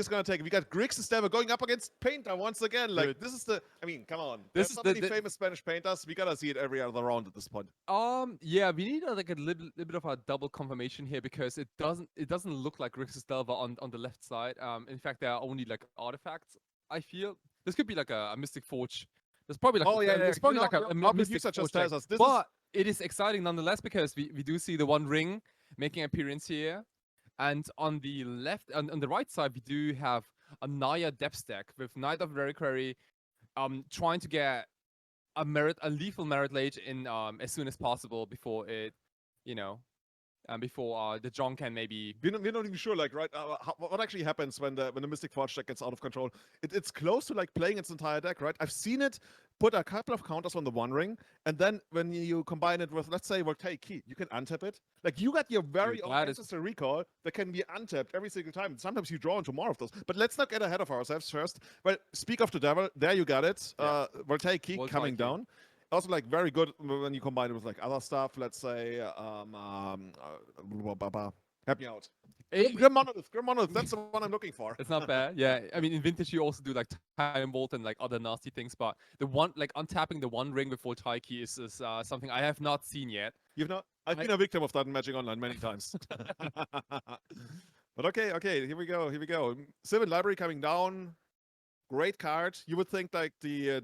is gonna take it. We got Grixis Devil going up against Painter once again. Like, this is the. I mean, come on. There's so many famous Spanish painters. We gotta see it every other round at this point. Yeah, we need like a little bit of a double confirmation here because it doesn't look like Grixis Delver on the left side. In fact, there are only like artifacts. I feel this could be like a Mystic Forge. There's probably like It's probably like a Mystic Forge Forge tells us this but it is exciting nonetheless because we do see the One Ring making an appearance here. And on the left, on the right side, we do have a Naya depth stack with Knight of Reliquary, trying to get a lethal Merit Lage in as soon as possible before it, you know, before the John can maybe. We're not even sure, like, right, what actually happens when the Mystic Forge deck gets out of control. It's close to like playing its entire deck, right? I've seen it put a couple of counters on the One Ring, and then when you combine it with, let's say, Voltaic Key, you can untap it. Like, you got your very own Ancestor Recall that can be untapped every single time. Sometimes you draw into more of those. But let's not get ahead of ourselves first. Well, speak of the devil, there you got it. Voltaic Key coming down. Also, like, very good when you combine it with like other stuff. Let's say, help me out. Grim Monolith, that's the one I'm looking for. It's not bad. Yeah, I mean, in Vintage you also do like Time Vault and like other nasty things, but the one like untapping the One Ring before Taiki is something I have not seen yet. You've not? I've been a victim of that in Magic Online many times. But okay, here we go. Sylvan Library coming down. Great card. You would think like the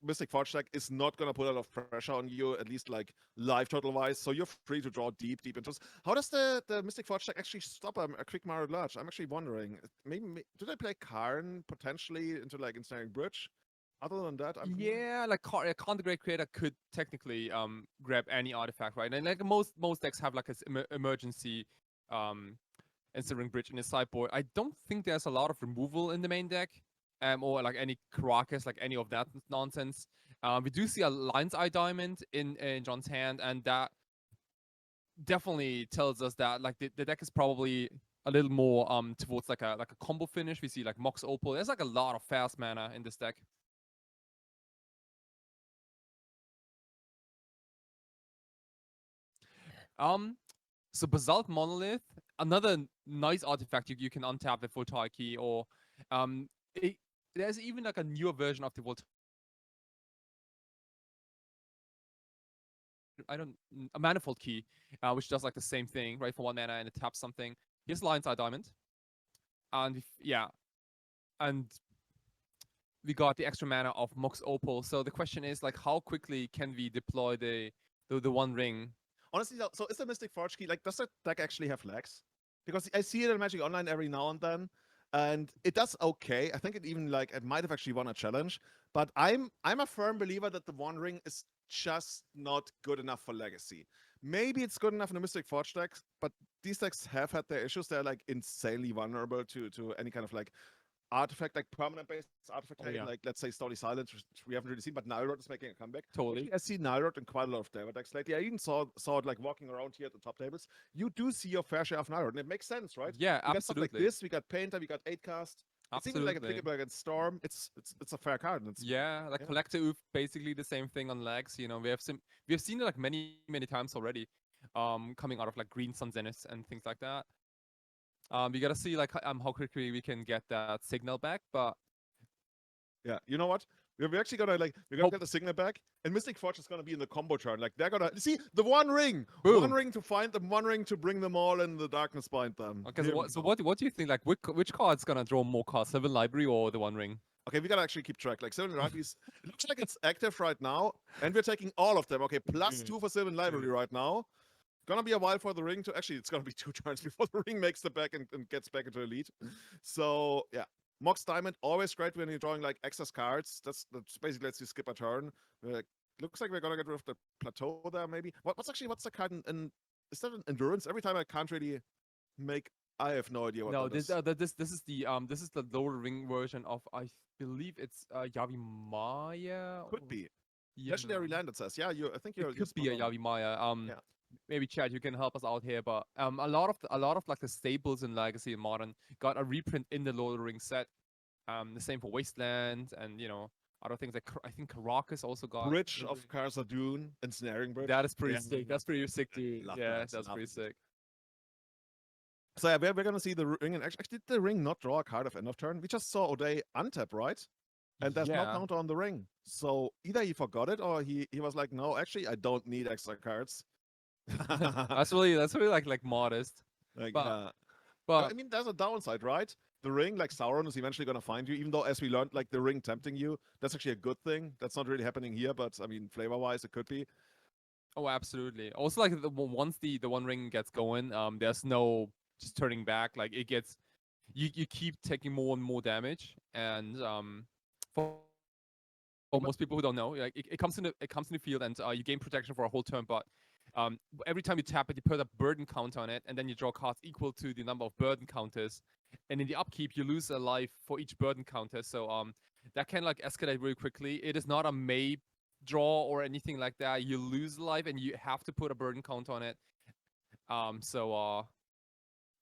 Mystic Forge deck is not gonna put a lot of pressure on you, at least like live total wise. So you're free to draw deep into this. How does the Mystic Forge deck actually stop a quick Mario Large? I'm actually wondering. Maybe do they play Karn potentially into like Ensnaring Bridge? Other than that, yeah, like Karn the Great Creator could technically grab any artifact, right? And like most decks have like an emergency Ensnaring Bridge in his sideboard. I don't think there's a lot of removal in the main deck, or like any Caracas, like any of that nonsense. We do see a Lion's Eye Diamond in John's hand, and that definitely tells us that like the deck is probably a little more towards like a combo finish. We see like Mox Opal. There's like a lot of fast mana in this deck. So Basalt Monolith, another nice artifact you can untap with Voltaic Key, or there's even like a newer version of the Voltaic. A Manifold Key, which does like the same thing, right? For 1 mana and it taps something. Here's Lion's Eye Diamond, and and we got the extra mana of Mox Opal. So the question is like, how quickly can we deploy the One Ring? Honestly, so is the Mystic Forge Key, like, does that deck actually have legs? Because I see it in Magic Online every now and then, and it does okay. I think it even, like, it might have actually won a challenge, but I'm a firm believer that the One Ring is just not good enough for Legacy. Maybe it's good enough in the Mystic Forge decks, but these decks have had their issues. They're, like, insanely vulnerable to any kind of, like, artifact, like permanent-based artifact, like let's say Stony Silence, which we haven't really seen, but Nylrod is making a comeback. Totally. Actually, I see Nylrod in quite a lot of Delver decks lately. I even saw it like walking around here at the top tables. You do see your fair share of Nylrod, and it makes sense, right? Yeah, we absolutely. Got stuff like this, we got Painter, we got 8-cast. It's even like a Pickable against Storm. It's a fair card. And like Collector Oof, basically the same thing on legs. You know, we have seen it like many times already, coming out of like Green Sun Zenith and things like that. We gotta see like how quickly we can get that signal back, but yeah, you know what? We're actually gonna get the signal back, and Mystic Forge is gonna be in the combo turn. Like they're gonna see the One Ring, Boom. One Ring to find them, One Ring to bring them all in the darkness bind them. Okay, so what do you think? Like which card's gonna draw more cards, Sylvan Library or the One Ring? Okay, we gotta actually keep track. Like Sylvan Library it looks like it's active right now, and we're taking all of them. Okay, +2 for Sylvan Library right now. Gonna be a while for the Ring to actually. It's gonna be 2 turns before the Ring makes the back and gets back into Elite. So yeah. Mox Diamond, always great when you're drawing like excess cards. That's basically lets you skip a turn. Looks like we're gonna get rid of the Plateau there, maybe. What's the card in is that an Endurance? Every time I can't really make. I have no idea what that is. This is the lower ring version of, I believe it's Yavi Maya. Could be. Legendary land, it says. Yeah, I think you're. It could be a Yavi Maya. Yeah. Maybe Chad, you can help us out here, but a lot of like the staples in Legacy and Modern got a reprint in the Lord of the Rings set. The same for Wasteland and other things like I think Caracas also got Bridge of Khazad-dûm, Ensnaring Bridge. That is pretty sick. That's pretty sick, dude. Love yeah, that. That's pretty sick. So yeah, we're gonna see the ring, and actually, did the ring not draw a card of end of turn? We just saw Odei untap, right? And there's no Yeah. counter on the ring. So either he forgot it or he was like, no, actually, I don't need extra cards. That's really like modest. Like, But yeah. but I mean, there's a downside, right? The ring, like Sauron, is eventually going to find you, even though, as we learned, like the ring tempting you, that's actually a good thing. That's not really happening here, but I mean, flavor wise, it could be. oh, absolutely. Also, like once the One Ring gets going, there's no just turning back. Like it gets you keep taking more and more damage, and for most people who don't know, like it comes in the field, and you gain protection for a whole turn. But every time you tap it, you put a burden count on it, and then you draw cards equal to the number of burden counters. And in the upkeep, you lose a life for each burden counter. So that can like escalate really quickly. It is not a May draw or anything like that. You lose life, and you have to put a burden count on it.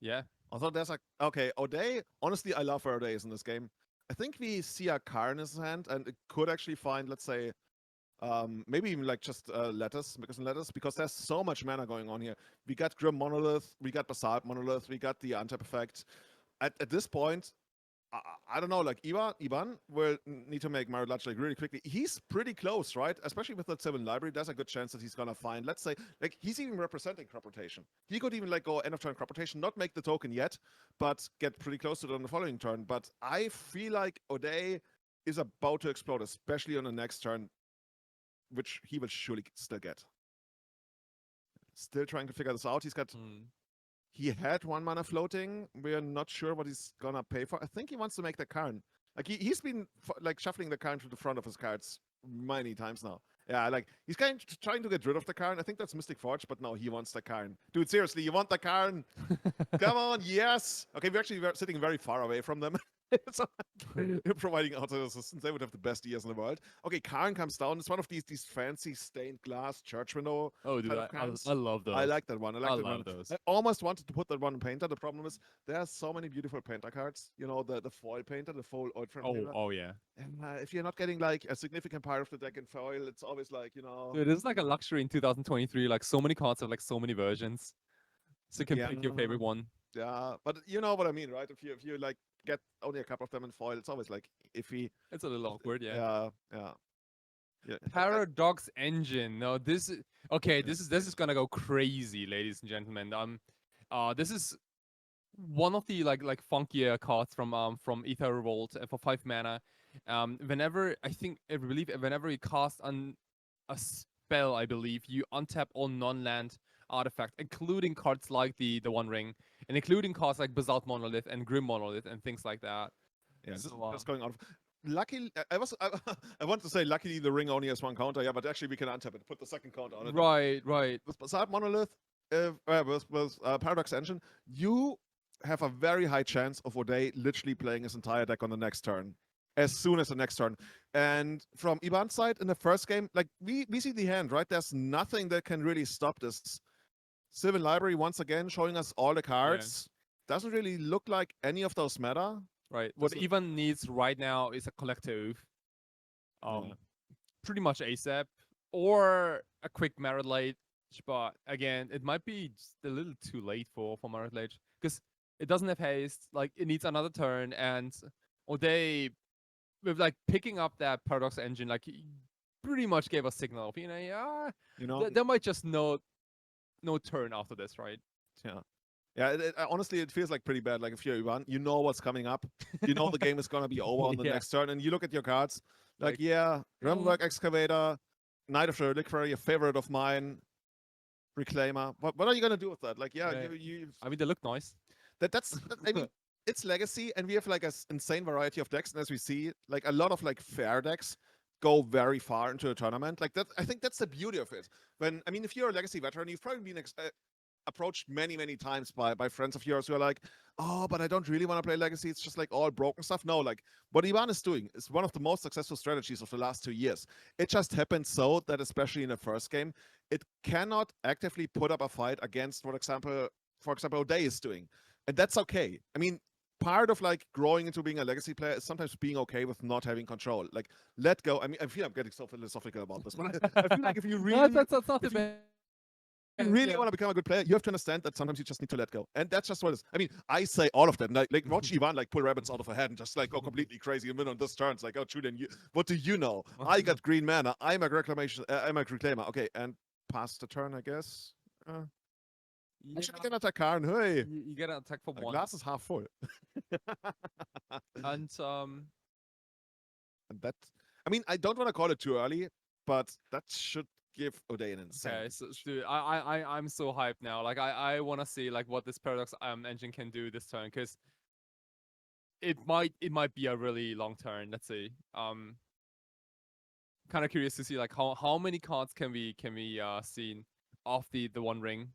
Yeah. Although there's like, okay, Odei, honestly, I love where Odei is in this game. I think we see a card in his hand, and it could actually find, let's say, maybe even like just letters, because there's so much mana going on here. We got Grim Monolith, we got Basalt Monolith, we got the untap effect. At this point, I don't know, like Ivan will need to make Mario Lodge like really quickly. He's pretty close, right? Especially with the Civil Library, there's a good chance that he's gonna find, let's say, like he's even representing crop rotation. He could even like go end of turn crop rotation, not make the token yet, but get pretty close to it on the following turn. But I feel like Odei is about to explode, especially on the next turn, which he will surely still get. Still trying to figure this out. He's got Mm. He had 1 mana floating. We're not sure what he's gonna pay for. I think he wants to make the Karn. Like he's been like shuffling the Karn to the front of his cards many times now. Yeah, like he's kind of trying to get rid of the Karn. I think that's Mystic Forge, but no, he wants the Karn. Dude, seriously, you want the Karn? Come on, yes. Okay, we're actually sitting very far away from them. So they're providing auto assistance. They would have the best ears in the world. Okay, Karn comes down. It's one of these fancy stained glass church window Oh, dude, kind of I Karns. love I those. like that one. I like I that one. love those. I almost wanted to put that one in Painter. The problem is there are so many beautiful Painter cards. You know, the foil Painter, the foil old frame Painter. Oh yeah. And if you're not getting like a significant part of the deck in foil, it's always like, Dude, it's like a luxury in 2023. Like so many cards have like so many versions, so you can yeah, pick your favorite one. yeah. But you know what I mean, right? If you like get only a couple of them in foil, it's always like iffy. It's a little awkward, yeah. Yeah, yeah. Yeah, Paradox Engine. No, okay. This is gonna go crazy, ladies and gentlemen. This is one of the like funkier cards from Ether Revolt for 5 mana. I believe whenever you cast on a spell, I believe you untap all non-land artifacts, including cards like the One Ring, and including cards like Basalt Monolith and Grim Monolith and things like that. yeah. So, Just going on. Luckily, I want to say luckily the ring only has one counter. Yeah, but actually we can untap it, put the second counter on it. right. With Basalt Monolith, with Paradox Engine, you have a very high chance of Odei literally playing his entire deck on the next turn, as soon as the next turn. And from Iban's side, in the first game, like we see the hand, right? There's nothing that can really stop this. Civil Library once again showing us all the cards. Doesn't really look like any of those matter. Right. What Doesn't- Ivan needs right now is a collective, Yeah. pretty much ASAP, or a quick Merit Late. But again, it might be just a little too late for Merit Late because it doesn't have haste. Like it needs another turn, and Odei with like picking up that Paradox Engine, like he pretty much gave a signal of yeah, You know, there might just no turn after this, right? yeah. Yeah, honestly, it feels like pretty bad. Like if you're Ivan, you know what's coming up. You know the game is gonna be over on the Yeah. next turn, and you look at your cards, like Like, yeah, Remberg Excavator, Knight of the Reliquary, a favorite of mine, Reclaimer. What are you gonna do with that? Like, yeah, Right. you I mean, they look nice. I mean, it's legacy, and we have like a insane variety of decks, and as we see, like a lot of like fair decks go very far into a tournament. Like that, I think that's the beauty of it. When I mean, if you're a legacy veteran, you've probably been approached many times by friends of yours who are like, oh, but I don't really want to play legacy. It's just like all broken stuff. No, like what Ivan is doing is one of the most successful strategies of the last 2 years. It just happened so that especially in the first game, it cannot actively put up a fight against for example Odei is doing, and that's okay. I mean, part of like growing into being a legacy player is sometimes being okay with not having control. Like let go. I mean, I feel I'm getting so philosophical about this, but I feel like if you really That's not the bad you really want to become a good player, you have to understand that sometimes you just need to let go. And that's just what it is. I mean, I say all of them. Like watch Ivan like pull rabbits out of her head and just like go completely crazy and win on this turn. It's like, oh, Julian, what do you know? I got green mana. I'm a reclaimer. Okay, and pass the turn, I guess. Actually, I can attack Karn. Hey, you get an attack for the one. glass is half full. And And that, I mean, I don't want to call it too early, but that should give Odei an insane. okay, so dude, I'm so hyped now. Like I want to see like what this Paradox engine can do this turn, because it might be a really long turn. Let's see. Kind of curious to see like how many cards can we seen off the One Ring.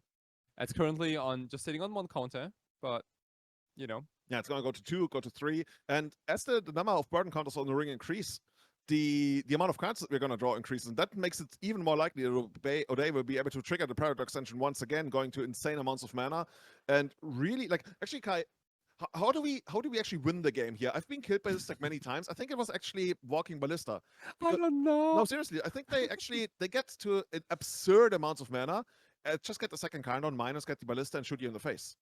It's currently on just sitting on one counter, but you know. Yeah, it's going to go to 2, go to 3. And as the number of burden counters on the ring increase, the amount of cards that we're going to draw increases. And that makes it even more likely that Odei will be able to trigger the Paradox Engine once again, going to insane amounts of mana. And really, like, actually, Kai, how do we actually win the game here? I've been killed by this deck many times. I think it was actually Walking Ballista. I don't know. No, seriously, I think they actually they get to an absurd amounts of mana, just get the second card on minus, get the Ballista, and shoot you in the face.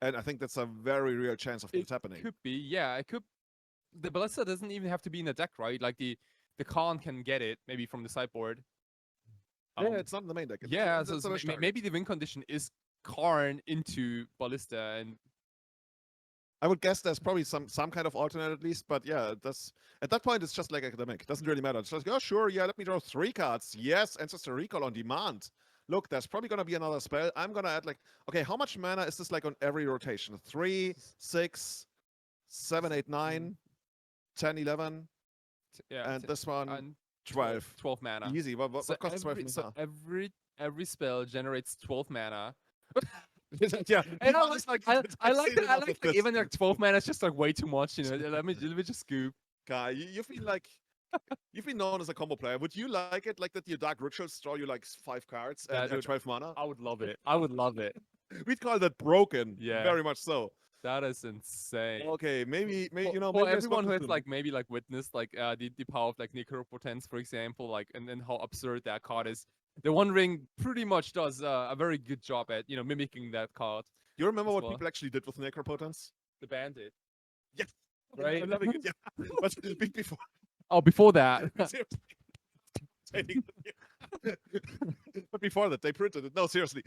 And I think that's a very real chance of this happening. Could be, yeah. It could. The Ballista doesn't even have to be in the deck, right? Like the Khan can get it maybe from the sideboard. Yeah, it's not in the main deck. Yeah, so maybe the win condition is Karn into Ballista, and I would guess there's probably some kind of alternate at least. But yeah, that's at that point it's just like academic. It doesn't really matter. It's just oh sure, yeah, let me draw 3 cards. Yes, Ancestor Recall on demand. Look, there's probably going to be another spell. I'm going to add like, okay, how much mana is this like on every rotation? 3, 6, 7, 8, 9, 10, 11. Yeah. And this one, and 12. 12 mana. Easy. What costs 12 mana? So every spell generates 12 mana. Yeah. And I like that. Even like 12 mana is just like way too much, you know. Let me just scoop. Guy, you feel like you've been known as a combo player. Would you like it like that your Dark Rituals draw you like 5 cards and 12 mana? I would love it. I would love it. We'd call that broken. Yeah. Very much so. That is insane. Okay, maybe you know, for maybe everyone who has like maybe like witnessed like the power of like Necropotence, for example, like and then how absurd that card is. The One Ring pretty much does a very good job at, you know, mimicking that card. You remember what people actually did with Necropotence? The Bandit. Yes. Right? I'm loving it. Yeah. But before. Oh, before that. But before that, they printed it. No, seriously.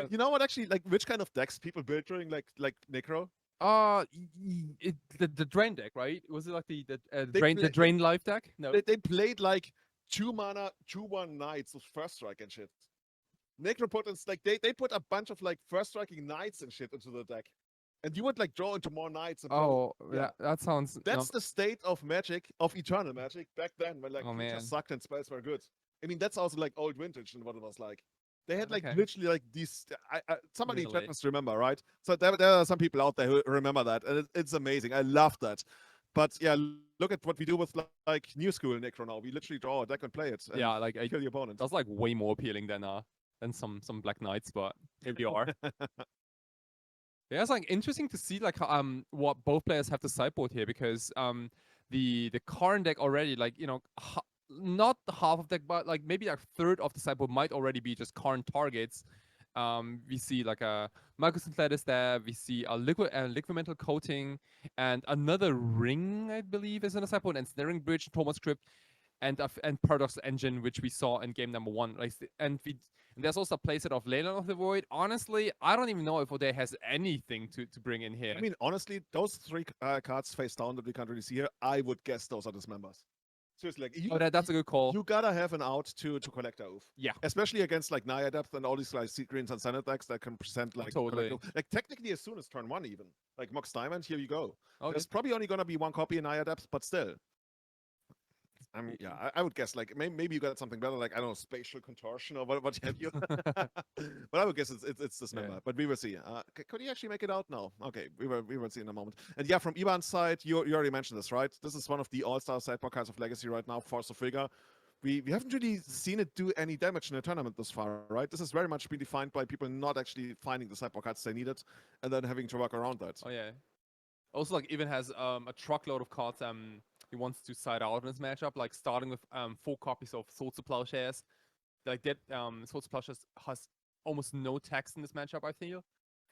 You know what? Actually, like, which kind of decks people built during like Necro? The Drain deck, right? Was it like the Drain Life deck? No. They played like 2 mana, 2/1 knights with first strike and shit. Necropotence, like they put a bunch of like first striking knights and shit into the deck. And you would like draw into more knights. And yeah, that sounds. That's the state of Magic, of Eternal Magic back then, when like just sucked and spells were good. I mean, that's also like old vintage and what it was like. They had like literally like these. Somebody in chat must remember, right? So there are some people out there who remember that, and it's amazing. I love that. But yeah, look at what we do with like new school Necro now. We literally draw a deck and play it. And yeah, like kill the opponent. That's like way more appealing than some Black Knights, but here we are. Yeah, it's like interesting to see like what both players have to sideboard here, because the Karn deck already, like, you know, not half of deck, but like maybe a third of the sideboard might already be just Karn targets. We see like a Microsynthetist there. We see a liquid mental coating, and another ring, I believe, is in the sideboard, and Snaring Bridge, Thomas Crypt, and Paradox Engine, which we saw in game number 1. Like, and there's also a playset of Leyland of the Void. Honestly, I don't even know if Odei has anything to bring in here. I mean, honestly, those 3 cards face down that we can't really see here, I would guess those are dismembers. Seriously, like that's a good call. You gotta have an out to collect a oof. Yeah. Especially against like Naya Depth and all these like Greens and Senate decks that can present like totally. Like technically as soon as turn 1 even. Like Mox Diamond, here you go. Okay. There's probably only gonna be 1 copy in Naya Depth, but still. Yeah, I would guess like maybe you got something better, like I don't know, spatial contortion or what have you. But I would guess it's this member. But we will see. Could he actually make it out? No. Okay, we will see in a moment. And yeah, from Iban's side, you already mentioned this, right? This is one of the all-star sideboard cards of Legacy right now, Force of Figure. We haven't really seen it do any damage in a tournament this far, right? This has very much been defined by people not actually finding the sideboard cards they needed and then having to work around that. Oh yeah. Also, like, even has a truckload of cards he wants to side out in this matchup, like starting with 4 copies of Swords to Plowshares. Like that, Swords to Plowshares has almost no text in this matchup, I feel.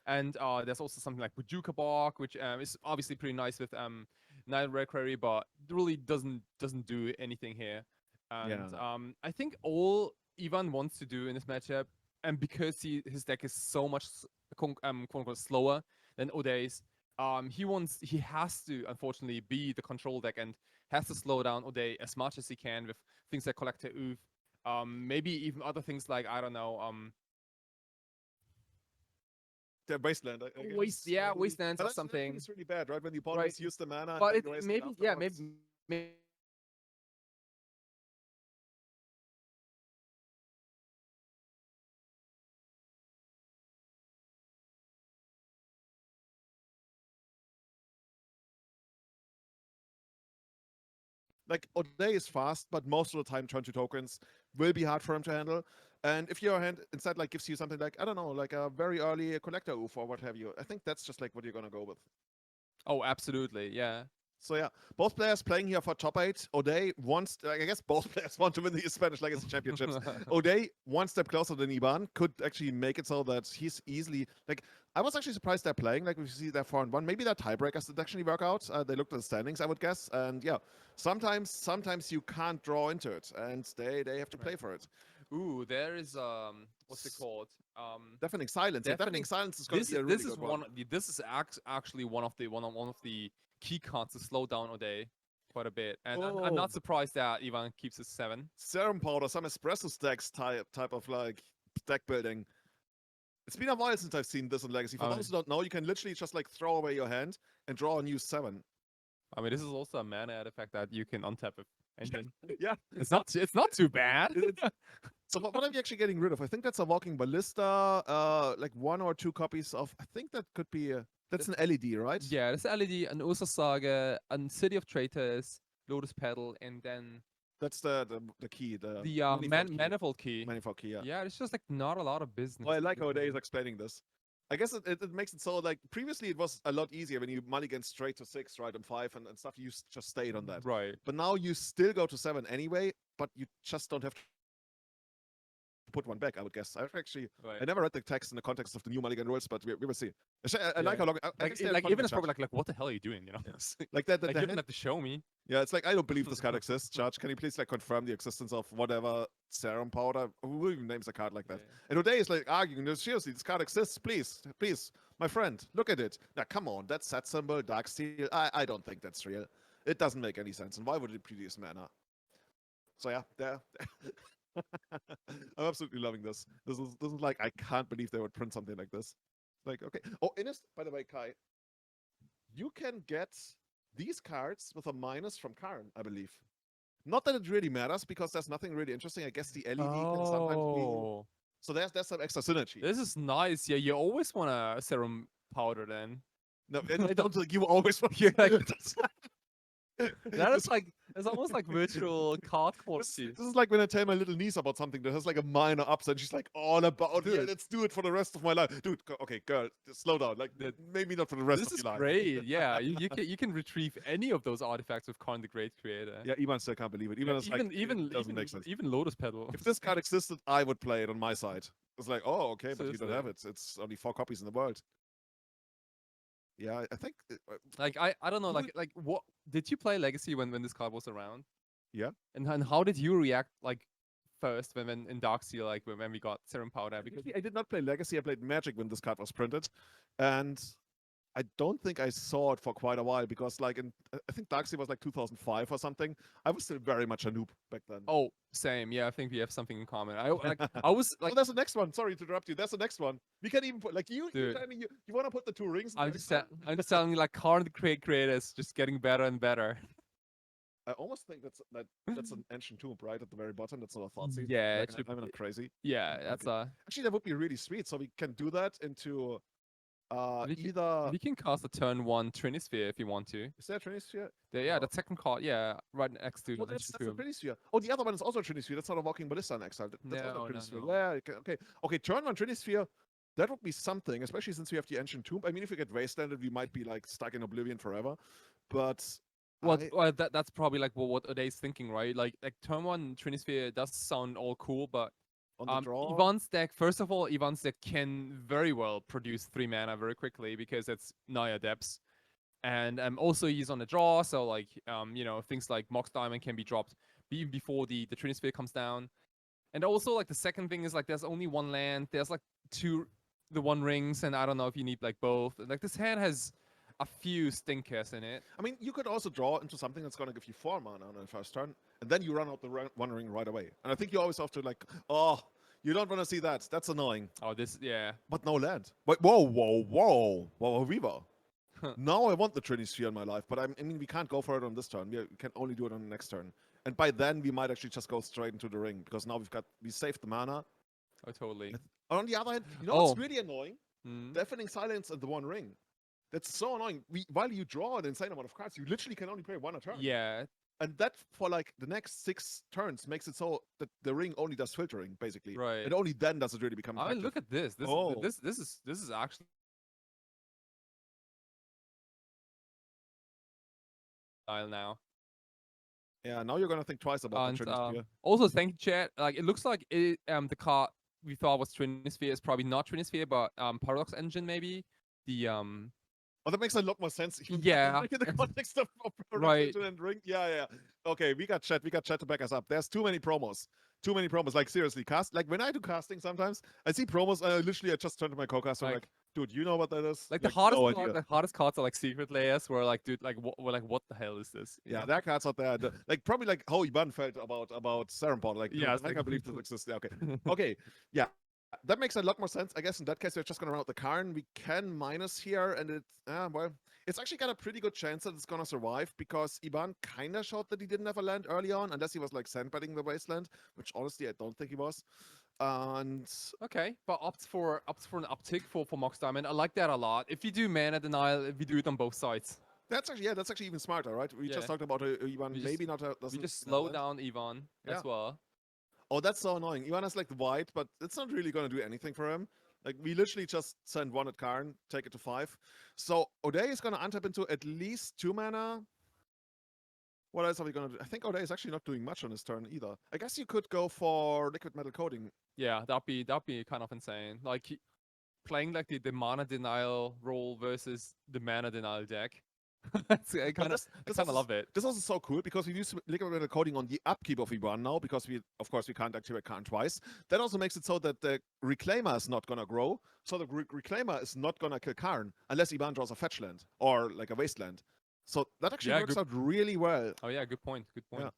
And there's also something like Bujuka Bark, which is obviously pretty nice with Nile Reliquary, but really doesn't do anything here. And Yeah. I think all Ivan wants to do in this matchup, and because his deck is so much quote unquote slower than Odei's, he has to unfortunately be the control deck and has to slow down Odei as much as he can with things like Collector Oof, maybe even other things like I don't know, The Wasteland, I guess. Maybe. Wastelands But or that's, I think something, it's really bad, right? When the opponent right? has used the mana and But then it you waste it maybe yeah afterwards. maybe Like Odei is fast, but most of the time turn 2 tokens will be hard for him to handle. And if your hand instead like gives you something like, I don't know, like a very early collector oof or what have you, I think that's just like what you're gonna go with. oh absolutely yeah. So yeah, both players playing here for top 8. Odei wants, I guess both players want to win the Spanish Legacy Championships. Odei, one step closer than Iban, could actually make it so that he's easily, like, I was actually surprised they're playing, like, if you see their 4-1, maybe their tiebreakers did actually work out. They looked at the standings, I would guess. And yeah, sometimes you can't draw into it, and they have to play Right. for it. Ooh, there is what's it called? Deafening Silence. Yeah, Deafening Deafening. Silence is going to be a really This is good one. this is actually one of the key cards to slow down O'Day quite a bit, and I'm Oh, not surprised that Ivan keeps his 7. Serum Powder, some espresso stacks type of like deck building. It's been a while since I've seen this in Legacy. For those who don't know, you can literally just like throw away your hand and draw a new 7. I mean, this is also a mana artifact that you can untap with engine. Yeah, It's not too bad. so what are we actually getting rid of? I think that's a Walking Ballista, like 1 or 2 copies of. I think that could be that's an LED, right? Yeah, this LED, an Ursa Saga, and City of Traitors, Lotus Petal, and then That's the key, the the manifold key. manifold key. Yeah. Yeah, it's just like not a lot of business. Well, I like how Odei is explaining this. I guess it makes it so like previously it was a lot easier when you mulligan straight to 6, right, and 5 and stuff. You just stayed on that. Right. But now you still go to 7 anyway, but you just don't have to put one back, I would guess. I never read the text in the context of the new Mulligan rules, but we will see. I like how long. I Like, guess they had like fun even with it's Judge. probably like what the hell are you doing? You know, Yes. Like that. like you don't have to show me. Yeah, it's like I don't believe this card exists, Judge. Can you please like confirm the existence of whatever serum powder? Who even names a card like that? Yeah. And Odei is like arguing, no, seriously, this card exists. Please, please, my friend, look at it. Now, come on, that set symbol, Dark Steel. I don't think that's real. It doesn't make any sense. And why would it produce mana? So yeah, there. I'm absolutely loving this. This is like I can't believe they would print something like this. Like okay. Oh, by the way, Kai, you can get these cards with a minus from Karn, I believe. Not that it really matters because there's nothing really interesting. I guess the LED can sometimes be. Oh, So there's some extra synergy. this is nice. Yeah, you always want a serum powder then. No, I don't think you always want. Yeah, like, that is like it's almost like virtual card This, quality. this is like when I tell my little niece about something that has like a minor upside. She's like all about Dude. yeah, let's do it for the rest of my life, dude. Okay, girl, just slow down. Like maybe not for the rest This of is your life. great. Yeah, you can retrieve any of those artifacts with Karn the Great Creator. Yeah, Ivan still can't believe it. Even is like it doesn't make sense. even Lotus Petal. If this card existed, I would play it on my side. It's like, oh, okay, but you don't Seriously. have it. It's only 4 copies in the world. Yeah, I think. Like I don't know, like what did you play Legacy when this card was around? Yeah. And how did you react like first when in Darksteel, like when we got Serum Powder? Because Actually, I did not play Legacy. I played Magic when this card was printed, and I don't think I saw it for quite a while because, like, I think Darkseid was like 2005 or something. I was still very much a noob back then. oh, same. Yeah, I think we have something in common. I was like, oh, there's the next one. Sorry to interrupt you. There's the next one. We can even put like you. Dude. You want to put the 2 rings? I'm just telling you, like, Karn the Great Creator is just getting better and better. I almost think that's an ancient tomb right at the very bottom. That's not a thought seed. Yeah, like, it should I'm not crazy. Yeah, that's Actually, that would be really sweet. So we can do that into either. we can cast a turn 1 Trinisphere if you want to. Is there a Trinisphere? Yeah, No. the second card, yeah, right next to Oh, the that's a Tomb. Trinisphere. Oh, the other one is also a Trinisphere. That's not a Walking Ballista in Exile. That's also No, a no, Trinisphere. no. Yeah, okay. Turn 1 Trinisphere. That would be something, especially since we have the Ancient Tomb. I mean, if we get Wastelanded, we might be like stuck in Oblivion forever. But Well, that's probably like what Odei's thinking, right? Like turn 1 Trinisphere does sound all cool, but on the draw. Ivan's deck, first of all, Ivan's deck can very well produce 3 mana very quickly because it's Naya depths. And also he's on the draw, so like things like Mox Diamond can be dropped even before the Trinisphere comes down. And also like the second thing is like there's only one land, there's like the one rings, and I don't know if you need like both. Like this hand has a few stinkers in it. I mean, you could also draw into something that's going to give you 4 mana on the first turn, and then you run out the one ring right away. And I think you always have to like, oh, you don't want to see that. That's annoying. Oh, this, yeah. But no land. Wait, whoa, Viva. Now I want the Trinisphere in my life, but I mean, we can't go for it on this turn. We can only do it on the next turn. And by then, we might actually just go straight into the ring, because now we saved the mana. Oh, totally. On the other hand, what's really annoying? Mm. Deafening Silence and the one ring. That's so annoying. While you draw an insane amount of cards, you literally can only play 1 a turn. Yeah. And that, for like the next 6 turns, makes it so that the ring only does filtering, basically. Right. And only then does it really become effective. I mean, look at this. This is actually style now. Yeah, now you're gonna think twice about the Trinisphere. Also, thank you, chat. Like, it looks like the card we thought was Trinisphere is probably not Trinisphere, but Paradox Engine maybe. The Oh, that makes a lot more sense. Yeah. In the context of Right. and ring. Yeah. Okay, we got chat to back us up. There's too many promos. Like, seriously, like when I do casting sometimes, I see promos and I just turn to my co-caster and like, dude, you know what that is? Like the hardest cards are like secret layers where like, dude, like what the hell is this? Yeah, there are cards out there. Like probably like how Iban felt about Seremport. Like, yeah, I can't believe this exists. Yeah, okay. Okay. Yeah. That makes a lot more sense. I guess in that case, we're just going to run out the Karn. We can minus here, and it's actually got a pretty good chance that it's going to survive, because Iban kind of showed that he didn't have a land early on, unless he was like sandbetting the Wasteland, which honestly I don't think he was. And okay, but opts for an uptick for Mox Diamond. I like that a lot. If you do mana denial, we do it on both sides. That's actually even smarter, right? We just talked about Ivan maybe not. We just slow down Ivan as well. Oh, that's so annoying. Ivan has like the white, but it's not really going to do anything for him. Like, we literally just send 1 at Karn, take it to 5. So Odei is going to untap into at least 2 mana. What else are we going to do? I think Odei is actually not doing much on his turn either. I guess you could go for Liquid Metal Coating. Yeah, that'd be kind of insane. Like playing like the mana denial role versus the mana denial deck. I kind of love it. This is also so cool, because we use Liquid Metal Coating on the upkeep of Iban now, because we can't activate Karn twice. That also makes it so that the Reclaimer is not gonna grow. So the Reclaimer is not gonna kill Karn unless Iban draws a fetch land or like a wasteland. So that actually works out really well. Oh yeah, good point. Yeah.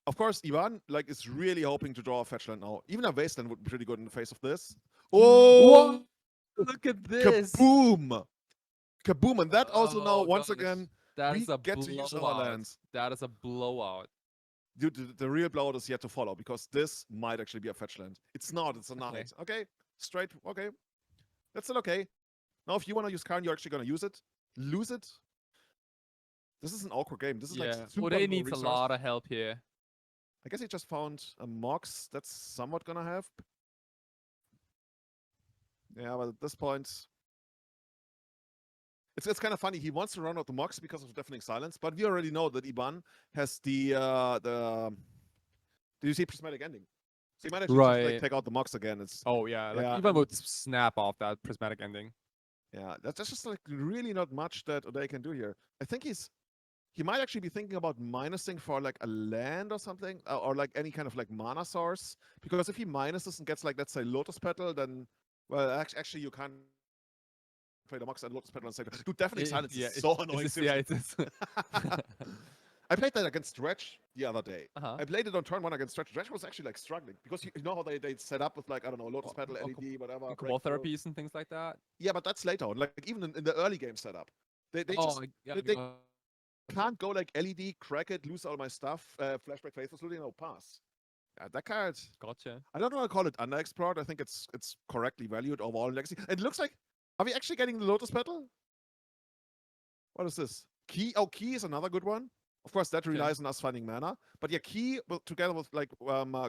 Of course, Ivan is really hoping to draw a fetch land now. Even a wasteland would be pretty good in the face of this. Oh, look at this! Kaboom! And that also now, once again, we get to use our lands. That is a blowout. Dude, the real blowout is yet to follow, because this might actually be a fetch land. It's not. It's a knight. Okay, straight. Okay, that's still okay. Now, if you want to use Karn, you're actually going to use it. Lose it. This is an awkward game. This is like super Odei needs a lot of help here. I guess he just found a Mox that's somewhat gonna have. Yeah, but at this point, it's kind of funny. He wants to run out the Mox because of Deafening Silence, but we already know that Iban has the did you see Prismatic Ending? So he might actually just, like, take out the Mox again. Iban would snap off that Prismatic Ending. Yeah, that's just like really not much that Odei can do here. I think he might actually be thinking about minusing for like a land or something, or like any kind of like mana source. Because if he minuses and gets like, let's say, Lotus Petal, then, well, actually you can't play the Mox and Lotus Petal and say, dude, Deafening Silence is so annoying. It is. I played that against Stretch the other day. I played it on turn 1 against Stretch. Stretch was actually like struggling, because you know how they set up with like, I don't know, Lotus Petal, LED, whatever. Wall therapies and things like that. Yeah, but that's later on. Like even in the early game setup. They can't go like LED, crack it, lose all my stuff, flashback faithful, pass. Yeah, that card. Gotcha. I don't want to call it underexplored. I think it's correctly valued overall in Legacy. It looks like, are we actually getting the Lotus Petal? What is this? Key? Oh, Key is another good one. Of course, that relies on us finding mana. But yeah, Key, together with like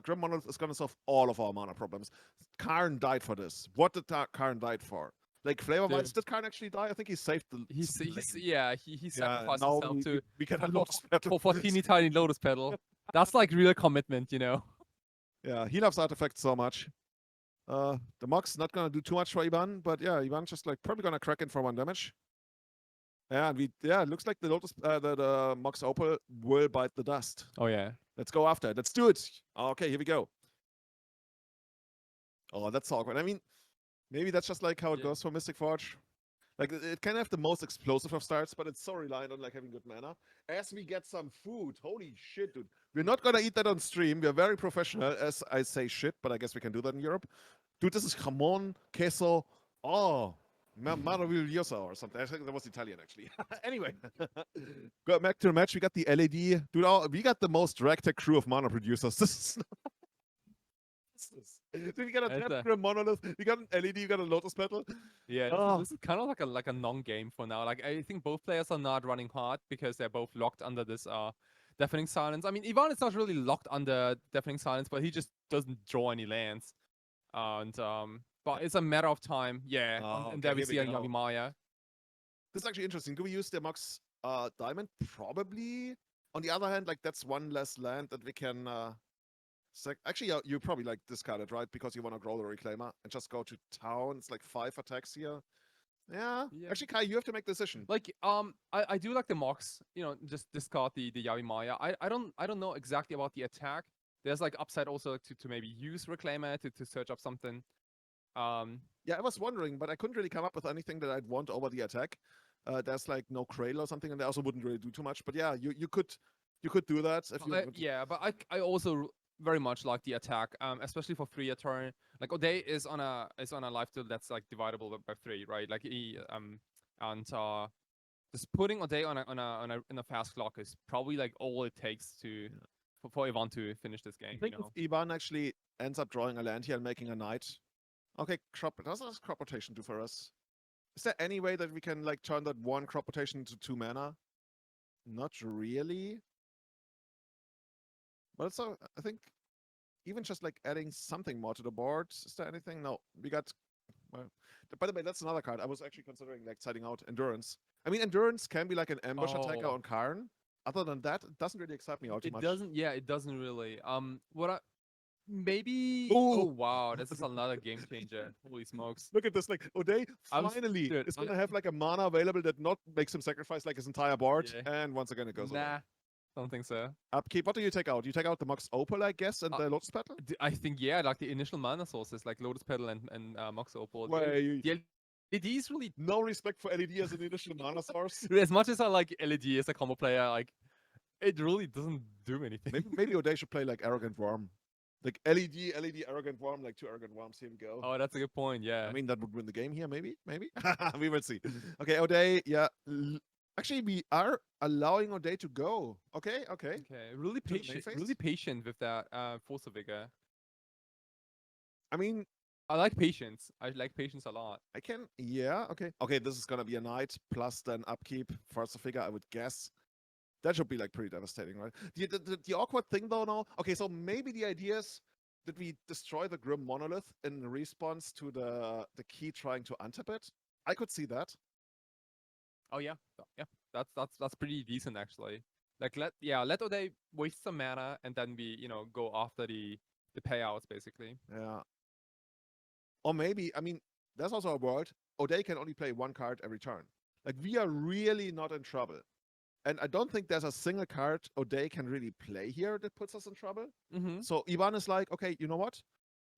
Grim Monolith, is going to solve all of our mana problems. Karn died for this. What did Karn died for? Like Flavor Vines, did Karn actually die? I think he saved the. He sacrificed himself we get a Lotus Petal for teeny tiny Lotus Petal. That's like real commitment, you know. Yeah, he loves artifacts so much. The Mox not gonna do too much for Iban, but yeah, Iban just like probably gonna crack in for 1 damage. Yeah, and it looks like the Lotus, the Mox Opal will bite the dust. Oh yeah. Let's go after it. Let's do it. Okay, here we go. Oh, that's awkward. I mean, maybe that's just like how it Yeah. goes for Mystic Forge. Like it can have the most explosive of starts, but it's so reliant on like having good mana. As we get some food, holy shit, dude! We're not gonna eat that on stream. We're very professional, as I say shit, but I guess we can do that in Europe. Dude, this is jamon, queso, oh, maravilloso or something. I think that was Italian actually. Anyway, go back to the match. We got the LED, dude. We got the most ragtag crew of mana producers. This is Dude, we got a That's a- Tap Monolith, we got an LED, you got a Lotus Petal. Yeah, Oh. this is kind of like a non-game for now. Like I think both players are not running hard because they're both locked under this deafening silence. I mean, Ivan is not really locked under deafening silence, but he just doesn't draw any lands. And but it's a matter of time. Yeah, Oh, and okay, there we here we see a go. Yavi Maya. This is actually interesting. Do we use the Mox Diamond? Probably. On the other hand, like that's one less land that we can actually, you probably like discard it, right? Because you want to grow the Reclaimer and just go to town. It's like 5 attacks here. Yeah. Yeah. Actually, Kai, you have to make the decision. Like I do like the Mox, you know, just discard the Yavi Maya. I don't know exactly about the attack. There's like upside also to maybe use Reclaimer to search up something. Yeah, I was wondering, but I couldn't really come up with anything that I'd want over the attack. There's like no Cradle or something, and they also wouldn't really do too much. But yeah, you could do that if you. Yeah, but I also very much like the attack, especially for 3 a turn. Like Odei is on a life tool that's like dividable by 3, right? Like he and just putting Odei on a fast clock is probably like all it takes to for Ivan to finish this game. I think if Ivan actually ends up drawing a land here and making a knight. Okay, crop. Does this crop rotation do for us? Is there any way that we can like turn that 1 crop rotation into 2 mana? Not really. But also, I think even just like adding something more to the board. Is there anything? No, we got. Well, by the way, that's another card. I was actually considering like setting out Endurance. I mean, Endurance can be like an ambush attacker on Karn. Other than that, it doesn't really excite me all too much. It doesn't really. What I maybe. Ooh. Oh wow, this is another game changer. Holy smokes! Look at this, like Odei finally is gonna have like a mana available that not makes him sacrifice like his entire board, and once again it goes away. Nah, don't think so. Upkeep. What do you take out? You take out the Mox Opal, I guess, and the Lotus Petal. I think yeah, like the initial mana sources, like Lotus Petal and Mox Opal. Wait, the LED is really no respect for LED as an initial mana source. As much as I like LED as a combo player, like it really doesn't do anything. Maybe Odei should play like Arrogant Worm. Like LED, Arrogant Worm, like 2 Arrogant Worms. Here we go. Oh, that's a good point. Yeah. I mean, that would win the game here, maybe. We will see. Okay, Odei, yeah. Actually, we are allowing Odei to go. Okay. Really patient with that Force of Vigor. I mean, I like patience. I like patience a lot. I can, yeah, okay. This is gonna be a knight plus then upkeep Force of Vigor, I would guess. That should be like pretty devastating, right? The awkward thing though now. Okay, so maybe the idea is that we destroy the Grim Monolith in response to the key trying to untap it. I could see that. Oh yeah. That's pretty decent actually. Like let Odei waste some mana and then we go after the payouts basically. Yeah. Or maybe, I mean, there's also a world Odei can only play 1 card every turn. Like we are really not in trouble. And I don't think there's a single card Odei can really play here that puts us in trouble. So Ivan is like, okay, you know what?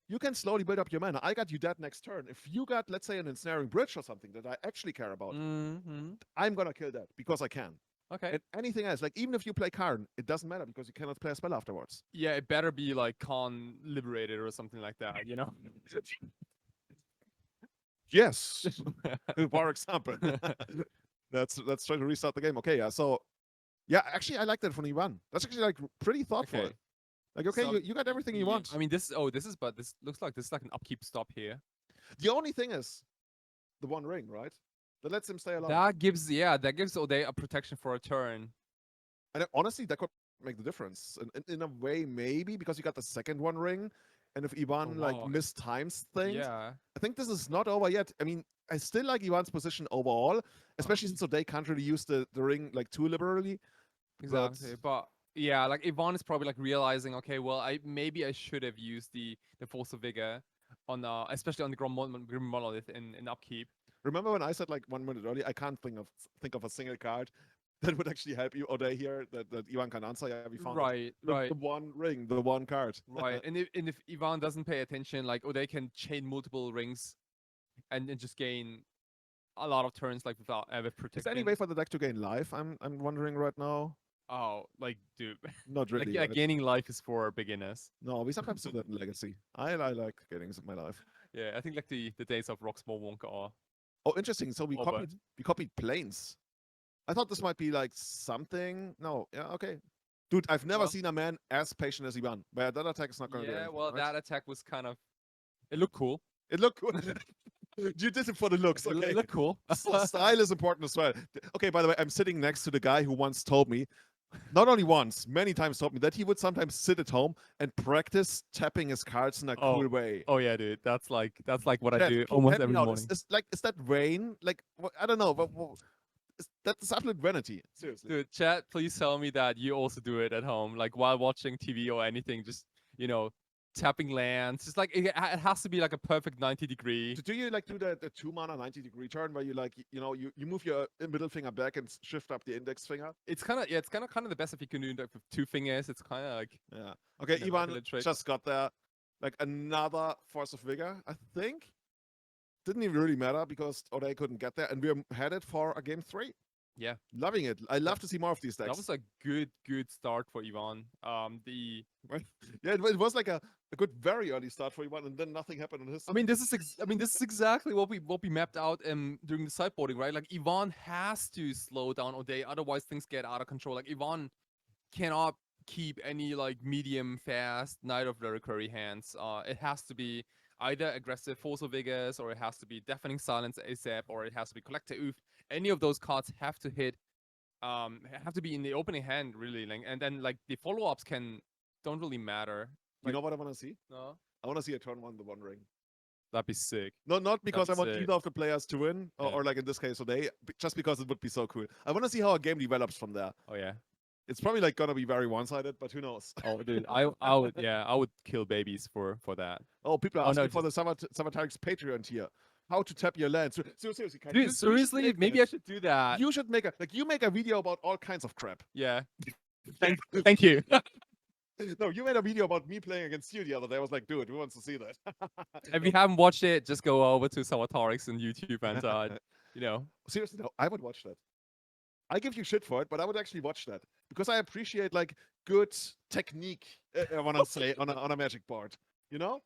You can slowly build up your mana. I got you that next turn. If you got, let's say, an ensnaring bridge or something that I actually care about, I'm gonna kill that because I can. Okay. And anything else, like even if you play Karn, it doesn't matter because you cannot play a spell afterwards. Yeah, it better be like Khan liberated or something like that, you know? Yes. For example. Let's try to restart the game. Okay, yeah. So yeah, actually I like that from Ivan. That's actually like pretty thoughtful. Okay. Like, okay, so, you got everything you want. I mean, this looks like an upkeep stop here. The only thing is the 1 ring, right? That lets him stay alive. That gives Odei a protection for a turn. And honestly, that could make the difference. In a way, maybe, because you got the second 1 ring. And if Ivan like mistimes things, I think this is not over yet. I mean, I still like Ivan's position overall, especially since Odei can't really use the ring like too liberally. Exactly. But Yeah, like Ivan is probably like realizing, okay, well, maybe I should have used the Force of Vigor on especially on the Grim Monolith in upkeep. Remember when I said like 1 minute earlier, I can't think of a single card that would actually help you Odei here that Ivan can answer. Yeah, we found it. Right, The right, one ring, the one card. right. And if Ivan doesn't pay attention, like, or they can chain multiple rings and just gain a lot of turns like without ever Is there any protection. way for the deck to gain life? I'm wondering right now. Oh, like, dude, Not like, really, yeah, right? gaining life is for beginners. No, we sometimes do that in Legacy. I like getting my life. Yeah, I think like the days of Roxmore Wonka are Oh, interesting. So over. we copied planes. I thought this might be like something. No, yeah, okay. Dude, I've never Well, seen a man as patient as Ivan. But that attack is not gonna do yeah, anything, well, right? that attack was kind of, it looked cool. It looked cool. You did it for the looks, It okay? looked cool. Style is important as well. Okay, by the way, I'm sitting next to the guy who once told me, not only once, many times told me that he would sometimes sit at home and practice tapping his cards in a Oh, cool way. oh yeah, dude. That's like what I Chat, do please almost help me every out. morning. Is that rain? Like I don't know, but that's absolute vanity. Seriously. Dude, chat, please tell me that you also do it at home, like while watching TV or anything, just, you know, tapping lands. Just like it has to be like a perfect 90-degree. Do you like do the 2 mana 90-degree turn where you like you move your middle finger back and shift up the index finger? It's kind of, yeah, it's kind of the best if you can do it with 2 fingers. It's kind of like, Yeah. Okay, like a Ivan little trick. just got there. Like another force of vigor, I think. Didn't even really matter because Odei couldn't get there, and we're headed for a game 3. Yeah, Loving it. I love to see more of these that decks. was a good start for Ivan. The Right? Yeah, it was like a good very early start for Ivan, and then nothing happened on his I side. mean, this is exactly what we mapped out during the sideboarding, right? Like Ivan has to slow down O'Day, otherwise things get out of control. Like Ivan cannot keep any like medium fast Knight of the Recurry hands. It has to be either aggressive Force of Vigors, or it has to be Deafening Silence ASAP, or it has to be Collector Oof. Any of those cards have to hit, have to be in the opening hand, really. Like, and then like the follow-ups don't really matter. You Like, know what I want to see? no, I want to see a turn 1 the One Ring. that'd be sick. Not That'd because be I want sick. either of the players to win, Yeah. or like in this case Odei, just because it would be so cool. I want to see how a game develops from there. Oh yeah. It's probably like gonna be very one-sided, but who knows? Oh, dude, I would kill babies for that. Oh, people are Oh no, asking for the Savatarix Patreon tier. How to tap your land. Seriously, Kai, dude, you should seriously, make maybe that. I should do that. You should make you make a video about all kinds of crap. Yeah. Thank you. No, you made a video about me playing against you the other day. I was like, dude, who wants to see that? If you haven't watched it, just go over to Sawatarix on YouTube and you know. Seriously, no, I would watch that. I give you shit for it, but I would actually watch that because I appreciate like good technique. I want to say on a Magic board, you know.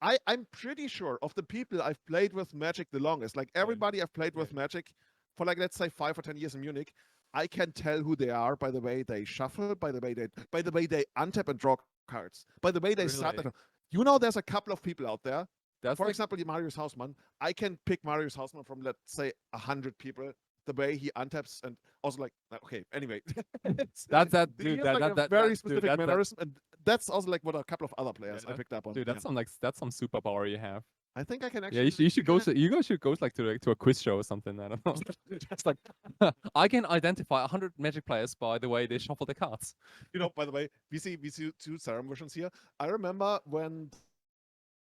I'm pretty sure of the people I've played with Magic the longest, like everybody I've played with Magic for like let's say 5 or 10 years in Munich, I can tell who they are by the way they shuffle, by the way they untap and draw cards, by the way they start. Really? You know, there's a couple of people out there. That's For like, example, Marius Hausmann. I can pick Marius Hausmann from let's say 100 people. The way he untaps and also like okay. Anyway, that's that he dude. has That like that a that, very that specific dude. That mannerism, and that's also like what a couple of other yeah, players I picked up on. dude. Yeah. That's some superpower you have. I think I can Yeah, actually. you guys should go like to a quiz show or something. I don't know. Just like I can identify 100 Magic players by the way they shuffle their cards. by the way, we see two Serum versions here. I remember when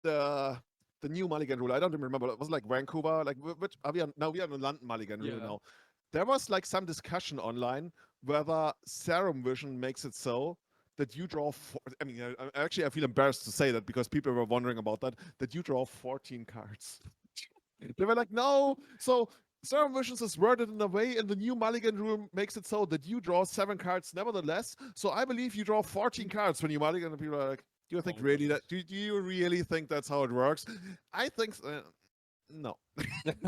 the new Mulligan rule. I don't even remember. It was like Vancouver. Like which are we on? No, we are on the London Mulligan rule Yeah. now. There was like some discussion online whether Serum Vision makes it so that you draw. I mean, actually, I feel embarrassed to say that because people were wondering about that. That you draw 14 cards. They were like, no. So Serum Visions is worded in a way, and the new Mulligan rule makes it so that you draw 7 cards nevertheless. So I believe you draw 14 cards when you Mulligan, and people are like, do you think really that? Do you really think that's how it works? I think no.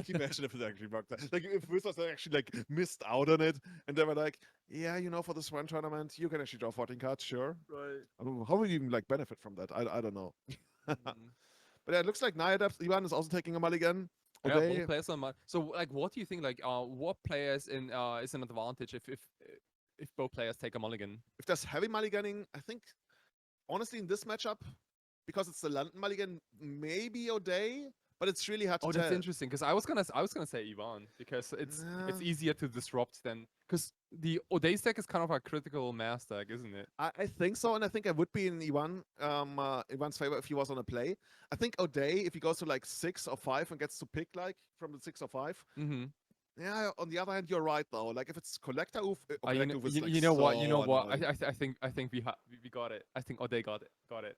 Imagine if it actually worked. Like if Wizards actually like missed out on it, and they were like, yeah, for this one tournament, you can actually draw 14 cards, sure. Right. I don't know, how would you even like benefit from that? I don't know. Mm. But yeah, it looks like Naya Ivan is also taking a mulligan. Yeah, Odei, both players on so like what do you think like what players in is an advantage if both players take a mulligan? if there's heavy mulliganing, I think honestly in this matchup, because it's the London mulligan, maybe Odei. but it's really hard to Oh, tell. that's interesting because I was gonna say Ivan because it's Uh, easier to disrupt than because the Odei deck is kind of a critical mass deck, isn't it? I think so, and I think I would be in Ivan's favor if he was on a play. I think Odei, if he goes to like 6 or 5 and gets to pick like from the 6 or 5. Mm-hmm. Yeah. On the other hand, you're right though. Like if it's Collector Oof, You, Collector Oof is like you know what? You know so what? annoying. I think we got it. I think Odei got it.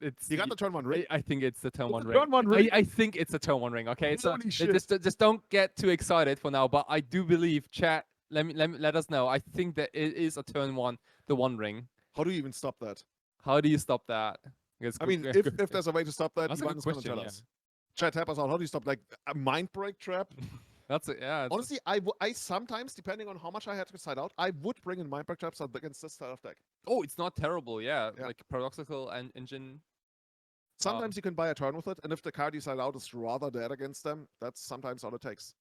It's You got the turn 1 ring. I think it's the turn It's one the ring. turn 1 ring. I think it's a turn one ring. Okay, so Holy shit. just don't get too excited for now. But I do believe chat. Let us know. I think that it is a turn one, the one ring. How do you even stop that? How do you stop that? I mean, if there's a way to stop that, That's a Ivan good is gonna question, tell yeah. us. Chat, help us out. How do you stop like a mind break trap? That's it. Yeah. Honestly, I sometimes, depending on how much I had to side out, I would bring in mind break traps against this style of deck. Oh, it's not terrible. Yeah, Yeah. like paradoxical and engine. Sometimes you can buy a turn with it, and if the card you side out is rather dead against them, that's sometimes all it takes.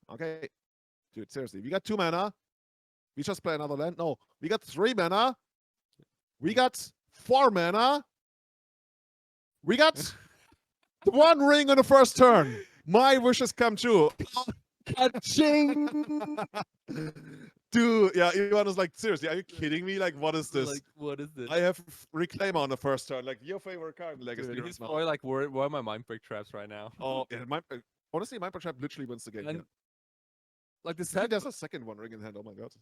Okay. Dude, seriously. We got 2 mana. We just play another land. No, we got 3 mana. We got 4 mana. We got 1 ring on the first turn. My wishes come true. Ka-ching! Dude, yeah, Ivan was like, seriously, are you kidding me? Like, what is this? Like, what is this? I have Reclaimer on the first turn. Like, your favorite card in Legacy. Dude, right he's now. probably like, where are my mind break traps right now? Oh, yeah, honestly, Mind Trap literally wins the game. And Yeah. like the See, set, there's a second one ring in hand. Oh my god.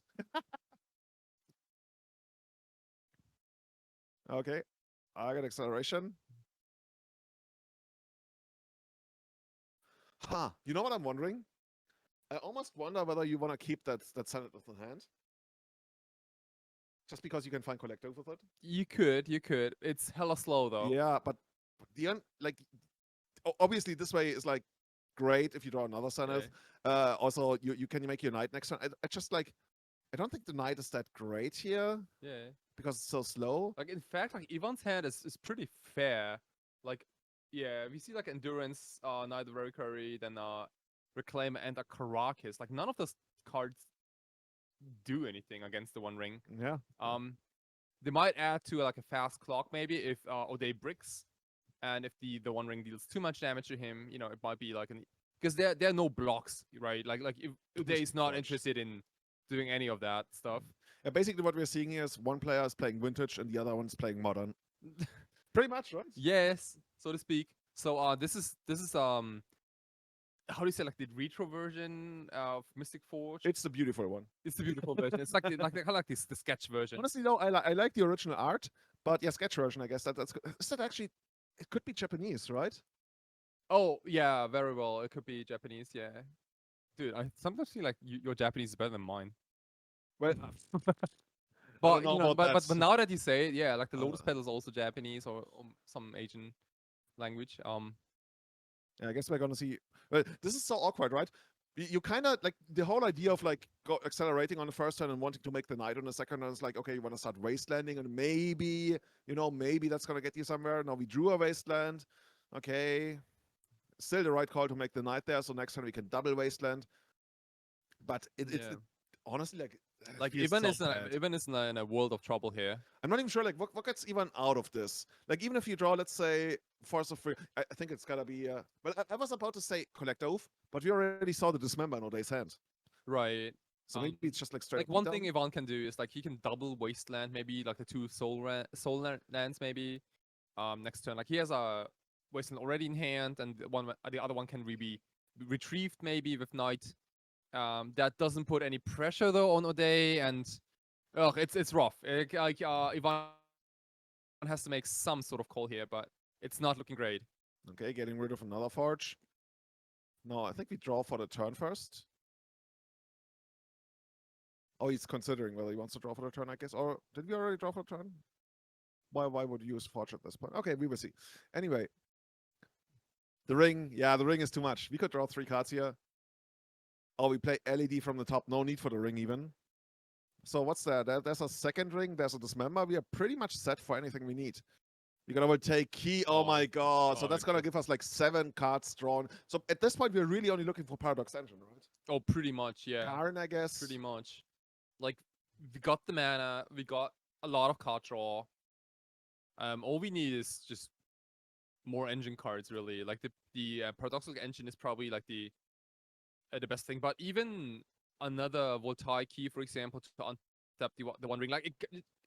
Okay. I got acceleration. Huh. You know what I'm wondering? I almost wonder whether you want to keep that Senate in hand. Just because you can find collective with it. you could. It's hella slow though. Yeah, but like obviously this way is like great if you draw another Senate. Also you can make your knight next turn. I just like I don't think the knight is that great here Yeah. because it's so slow. Like in fact, like Ivan's hand is pretty fair. Like, yeah, we see like endurance, neither Reliquary, then reclaim and a Caracas. Like none of those cards do anything against the one ring. Yeah. They might add to like a fast clock maybe if Odei bricks, and if the one ring deals too much damage to him, you know, it might be like an because there are no blocks, right? Like if Odei is not dodge. interested in doing any of that stuff. Basically what we're seeing here is one player is playing vintage and the other one's playing modern. Pretty much, right? Yes, so to speak. So this is how do you say, like the retro version of Mystic Forge? It's the beautiful one. It's the beautiful version. It's like kind of like this the sketch version. Honestly, though, I like the original art, but yeah, sketch version. I guess that's is that actually it could be Japanese, right? Oh yeah, very well. It could be Japanese. Yeah, dude. I sometimes feel like your Japanese is better than mine. Well, But know you know, about but that. now that you say it, yeah, like the I don't Lotus know. Petal is also Japanese or some Asian language. Yeah, I guess we're gonna see. Well, this is so awkward, right? You kind of like the whole idea of like accelerating on the first turn and wanting to make the knight on the second turn is like, okay, you want to start wastelanding and maybe, maybe that's gonna get you somewhere. Now we drew a wasteland. Okay. Still the right call to make the knight there, so next turn we can double wasteland. But it's honestly like feels Ivan so is bad. Ivan is in a world of trouble here. I'm not even sure like what gets Ivan out of this. Like even if you draw, let's say, Force of Free, I think it's gotta be. Well, I was about to say Collect Oath, but we already saw the Dismember in Odei's hand. Right. So maybe it's just like straight. Like one thing Ivan can do is like he can double wasteland, maybe like the two soul lands maybe. Next turn, like he has a wasteland already in hand, and the other one can be retrieved maybe with knight. That doesn't put any pressure though on Odei, and it's rough. Ivan has to make some sort of call here, but it's not looking great. Okay, getting rid of another Forge. No, I think we draw for the turn first. Oh, he's considering whether he wants to draw for the turn, I guess. Or did we already draw for the turn? Why would you use Forge at this point? Okay, we will see. Anyway. The ring. Yeah, the ring is too much. We could draw 3 cards here. Oh, we play LED from the top. No need for the ring even. So what's that? There's a second ring. There's a Dismember. We are pretty much set for anything we need. We're gonna take key. Oh my god. So that's gonna give us like 7 cards drawn. So at this point, we're really only looking for Paradox Engine, right? Oh, pretty much, yeah. Karn, I guess. Pretty much. Like, we got the mana. We got a lot of card draw. All we need is just more engine cards really. Like the paradoxical engine is probably like the best thing. But even another Voltaic key, for example, to untap the One Ring, like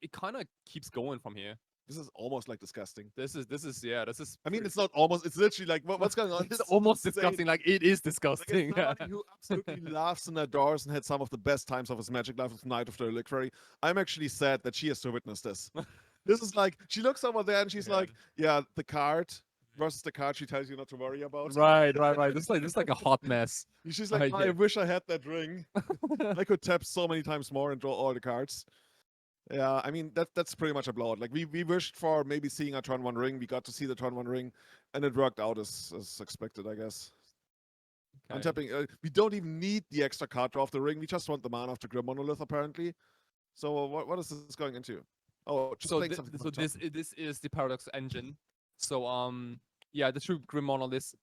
it kind of keeps going from here. This is almost like disgusting. This is. I mean, it's not almost. It's literally like what's going on. It's This is almost insane. disgusting. Like it is Like disgusting. as somebody who absolutely laughs and adores and had some of the best times of his Magic life with Knight of the Reliquary, I'm actually sad that she has to witness this. This is like she looks over there and she's Yeah. like, yeah, the card versus the card she tells you not to worry about. Right. This is like a hot mess. She's like, Right, I yeah. wish I had that ring. I could tap so many times more and draw all the cards. Yeah, I mean that's pretty much a blowout. Like we wished for maybe seeing a turn one ring. We got to see the turn one ring, and it worked out as expected, I guess. Okay. Untapping, we don't even need the extra card draw of the ring. We just want the mana of the Grim Monolith, apparently. So what is this going into? Oh, just So playing something. from the top. this is the paradox engine. So yeah, the true Grim Monolith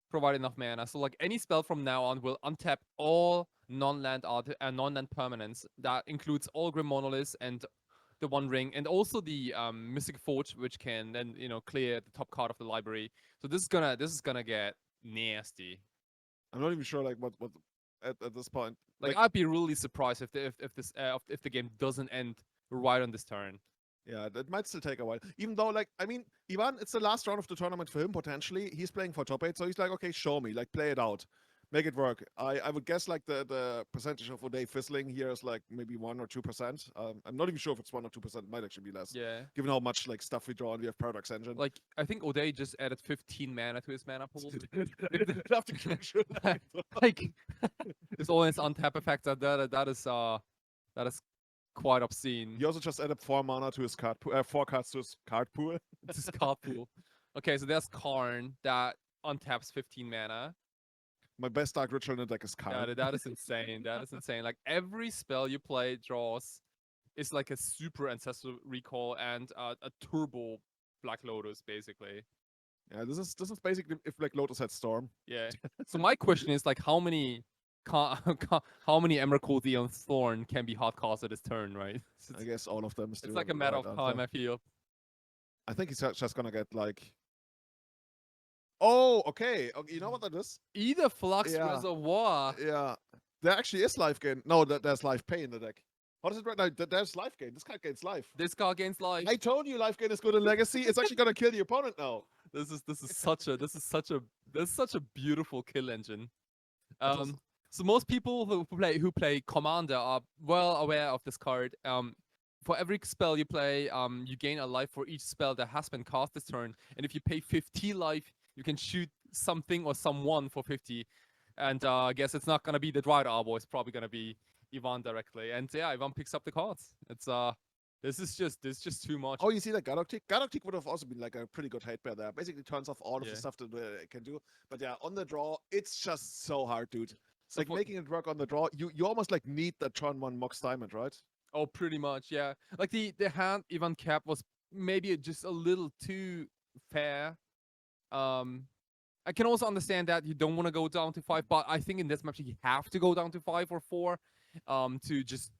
provide enough mana. So like any spell from now on will untap all non-land non-land permanents. That includes all Grim Monoliths and the One Ring, and also the Mystic Forge, which can then clear the top card of the library. So this is gonna get nasty. I'm not even sure like what at this point. Like I'd be really surprised if the game doesn't end right on this turn. Yeah, that might still take a while. Even though, like, I mean, Ivan, it's the last round of the tournament for him, potentially. He's playing for top 8, so he's like, okay, show me. Like, play it out. Make it work. I would guess, like, the percentage of Odei fizzling here is, like, maybe 1 or 2%. I'm not even sure if it's 1 or 2%. It might actually be less. Yeah. Given how much, like, stuff we draw and we have Paradox Engine. Like I think Odei just added 15 mana to his mana pool. like, Like it's all his untap effects. That is quite obscene. he also just added 4 mana to his card pool, 4 cards to his card pool. It's his card pool. Okay, so there's Karn that untaps 15 mana. My best Dark Ritual in the deck is Karn. Yeah, that is insane. That is insane. Like every spell you play draws is like a super ancestral recall and a turbo Black Lotus, basically. Yeah, this is basically if Black Lotus had Storm. Yeah. So my question is like, how many Emrakul Theon Thorn can be hard casted this turn, right? I guess all of them. It's like a matter of time, I feel. I think he's just gonna get like. Oh, okay. You know what that is? Either Flux Yeah. Reservoir. Yeah, there actually is life gain. No, there's life pay in the deck. What is it right now? There's life gain. This card gains life. This card gains life. I told you life gain is good in Legacy. It's actually gonna kill the opponent now. This is such a beautiful kill engine. So most people who play Commander are well aware of this card. For every spell you play, you gain a life for each spell that has been cast this turn. And if you pay 50 life, you can shoot something or someone for 50. And I guess it's not gonna be the Dryad Arbor. It's probably gonna be Ivan directly. And yeah, Ivan picks up the cards. It's this is just too much. Oh, you see that Gadoktik? Gadoktik would have also been like a pretty good hate bear there. Basically turns off all of the stuff that it can do. But yeah, on the draw, it's just so hard, dude. It's like making it work on the draw. You almost like need the turn 1 Mox Diamond, right? Oh, pretty much, yeah. Like the hand Ivan cap was maybe just a little too fair. I can also understand that you don't want to go down to 5, but I think in this match you have to go down to 5 or 4, to just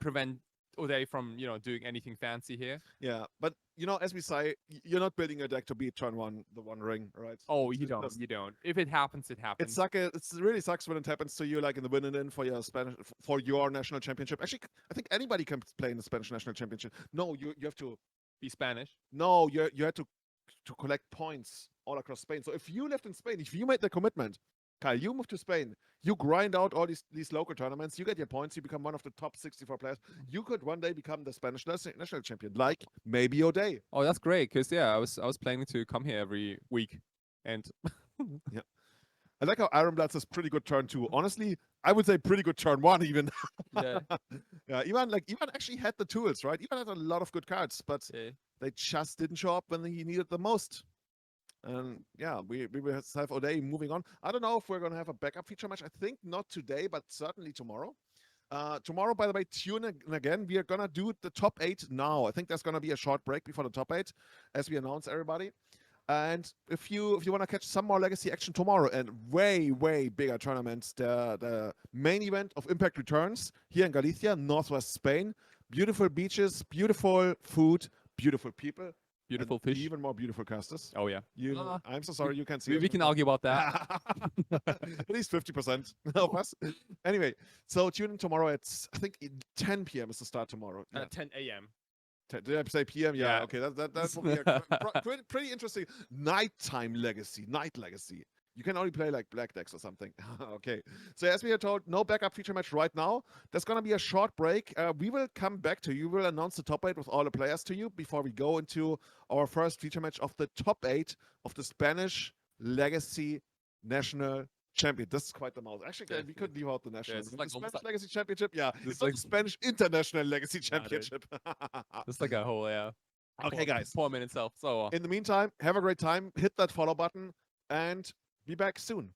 prevent Odei from doing anything fancy here. Yeah, but as we say, you're not building a deck to beat turn 1, the One Ring, right? Oh, you don't. If it happens, it happens. It really sucks when it happens to you, like in the win and in for your national championship. Actually, I think anybody can play in the Spanish national championship. No, you have to be Spanish. No, you had to collect points all across Spain. So if you lived in Spain, if you made the commitment, Kyle, you move to Spain, you grind out all these local tournaments, you get your points, you become one of the top 64 players. You could one day become the Spanish national champion, like maybe Odei. Oh, that's great, because I was planning to come here every week, and yeah. I like how Iron Blood says pretty good turn 2. Honestly, I would say pretty good turn 1 even. Yeah. Yeah, Ivan actually had the tools, right? Ivan had a lot of good cards, but they just didn't show up when he needed the most. And yeah, we will have Odei moving on. I don't know if we're going to have a backup feature match. I think not today, but certainly tomorrow. Tomorrow, by the way, tune in again. We are going to do the top 8 now. I think there's going to be a short break before the top 8 as we announce everybody. And if you want to catch some more Legacy action tomorrow and way bigger tournaments, the main event of Impact returns here in Galicia, northwest Spain. Beautiful beaches, beautiful food, beautiful people. Beautiful and fish. even more beautiful casters. Oh yeah. I'm so sorry you can't see We it. can argue about that. At least 50% of us. Anyway, so tune in tomorrow at, I think 10 p.m. is the start tomorrow. Yeah. 10 a.m. Did I say PM? Yeah. Yeah. Okay. That will be a pretty interesting nighttime legacy. Night legacy. You can only play like black decks or something. Okay. So as we are told, no backup feature match right now. There's gonna be a short break. We will come back to you. We'll announce the top 8 with all the players to you before we go into our first feature match of the top 8 of the Spanish Legacy National Champion. This is quite the mouse. Actually, we could leave out the national. it's The like Spanish almost like- Legacy Championship. Yeah, This it's is not like- the Spanish International Legacy dude. Championship. It's like a whole Okay, guys. poem in itself. So In the meantime, have a great time. Hit that follow button and be back soon.